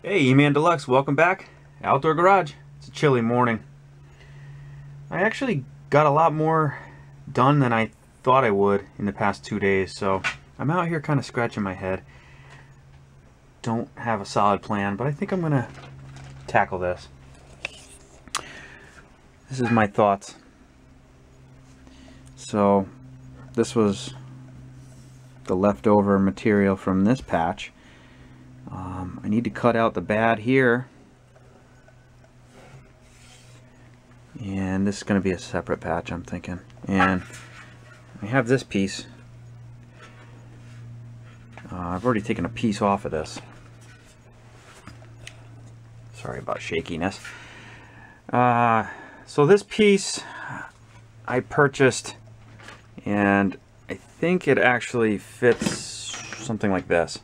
Hey, E-Man Deluxe, welcome back. Outdoor Garage. It's a chilly morning. I actually got a lot more done than I thought I would in the past 2 days, so I'm out here kind of scratching my head. Don't have a solid plan, but I think I'm gonna tackle this. This is my thoughts. So, this was the leftover material from this patch. I need to cut out the bad here, and this is going to be a separate patch, I'm thinking. And I have this piece. I've already taken a piece off of this. Sorry about shakiness. So this piece I purchased, and I think it actually fits something like this.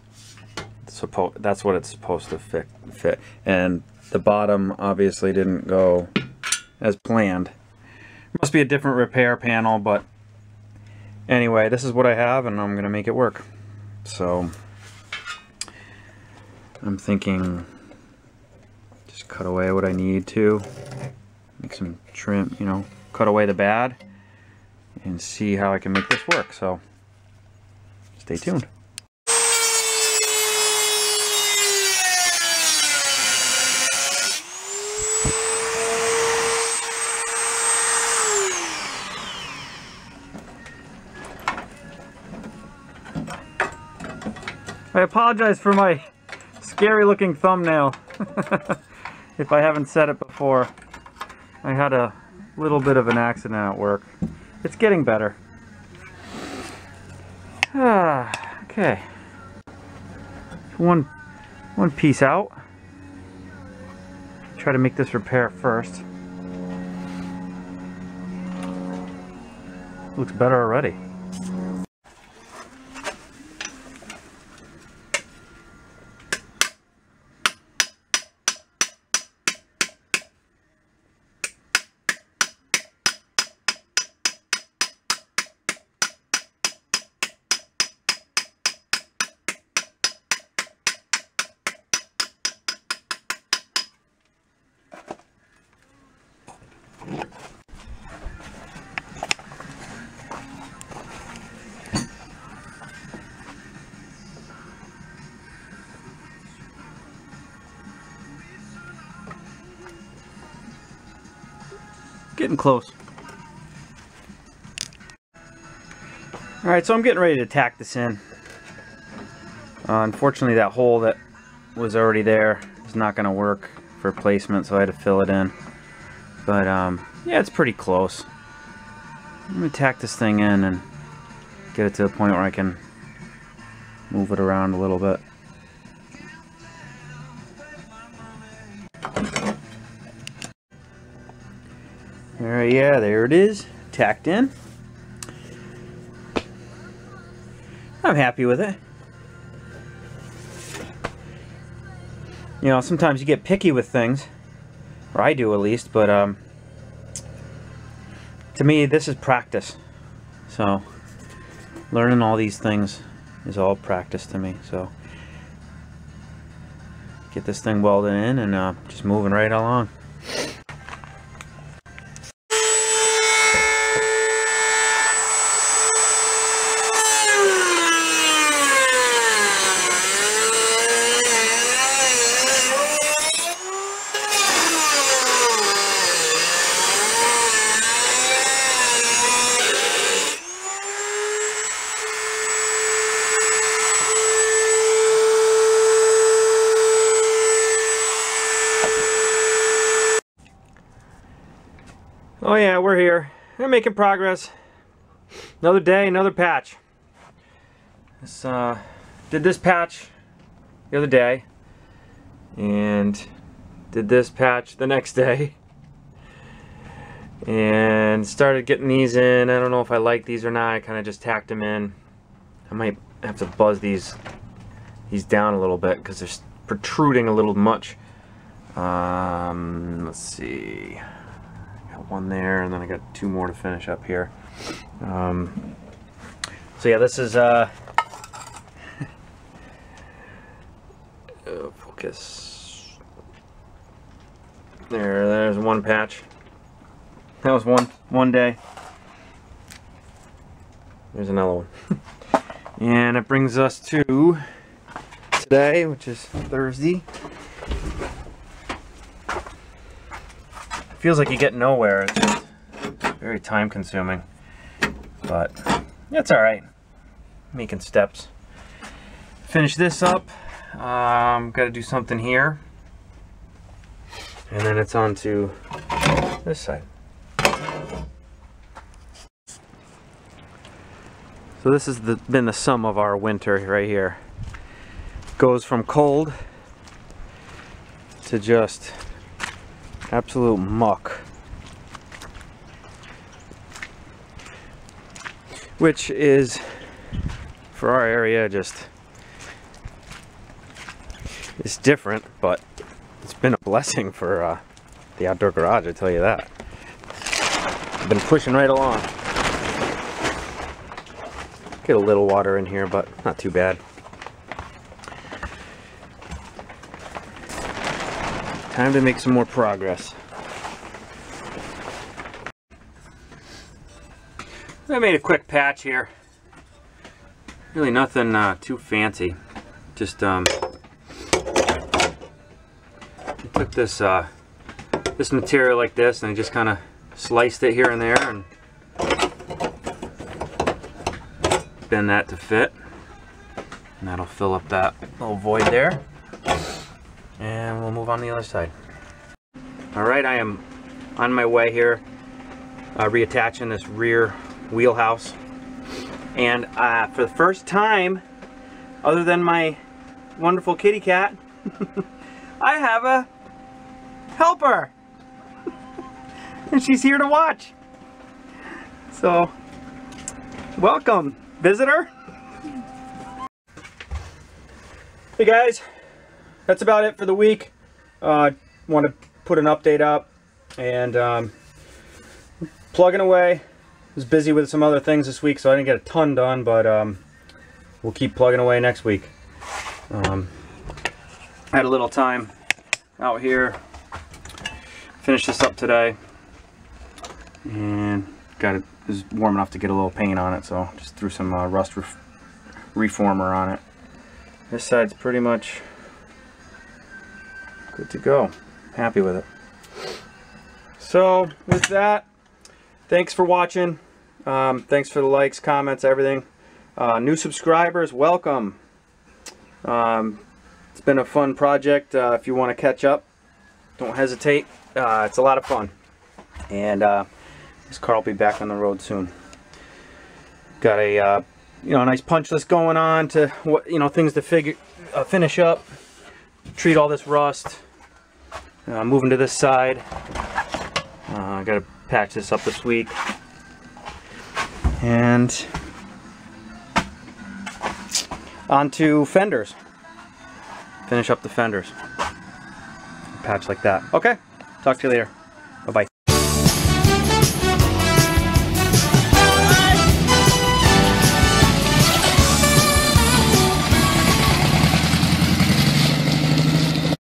That's what it's supposed to fit. And the bottom obviously didn't go as planned. It must be a different repair panel, but anyway, this is what I have, and I'm gonna make it work. So I'm thinking just cut away what I need to, make some trim, you know, cut away the bad, and see how I can make this work. So stay tuned. I apologize for my scary looking thumbnail. If I haven't said it before, I had a little bit of an accident at work. It's getting better. Okay. One piece out. Try to make this repair first. Looks better already. Getting close. Alright, so I'm getting ready to tack this in. Unfortunately, that hole that was already there is not going to work for placement, so I had to fill it in. But yeah, it's pretty close. I'm going to tack this thing in and get it to the point where I can move it around a little bit. Alright, yeah, there it is, tacked in. I'm happy with it. You know, sometimes you get picky with things, or I do at least, but to me this is practice. So learning all these things is all practice to me. So get this thing welded in and just moving right along. Oh yeah, we're here. We're making progress. Another day, another patch. Did this patch the other day, and did this patch the next day, and started getting these in. I don't know if I like these or not. I kind of just tacked them in. I might have to buzz these down a little bit because they're protruding a little much. Let's see. One there, and then I got two more to finish up here. So yeah, this is focus. There's one patch. That was one day. There's another one. And it brings us to today, which is Thursday. Feels like you get nowhere. It's just very time consuming. But it's alright. Making steps. Finish this up. Got to do something here. And then it's on to this side. So this has been the sum of our winter right here. Goes from cold to just absolute muck. Which is, for our area, just, it's different, but it's been a blessing for the outdoor garage, I tell you that. I've been pushing right along. Get a little water in here, but not too bad. Time to make some more progress. I made a quick patch here. Really nothing too fancy. Just I took this this material like this and I just kind of sliced it here and there and bend that to fit, and that'll fill up that little void there, and we'll move on the other side. Alright, I am on my way here reattaching this rear wheelhouse, and for the first time other than my wonderful kitty cat I have a helper and she's here to watch, so welcome, visitor. Hey guys, that's about it for the week. Want to put an update up and plugging away. Was busy with some other things this week, so I didn't get a ton done, but we'll keep plugging away next week. Had a little time out here. Finished this up today, and got it. It was warm enough to get a little paint on it, so just threw some rust reformer on it. This side's pretty much good to go. Happy with it. So with that, thanks for watching. Thanks for the likes, comments, everything. New subscribers, welcome. It's been a fun project. If you want to catch up, don't hesitate. It's a lot of fun. And this car will be back on the road soon. Got a you know, a nice punch list going on to what, you know, things to finish up, treat all this rust. Moving to this side. I got to patch this up this week, and onto fenders. Finish up the fenders. Patch like that. Okay, talk to you later.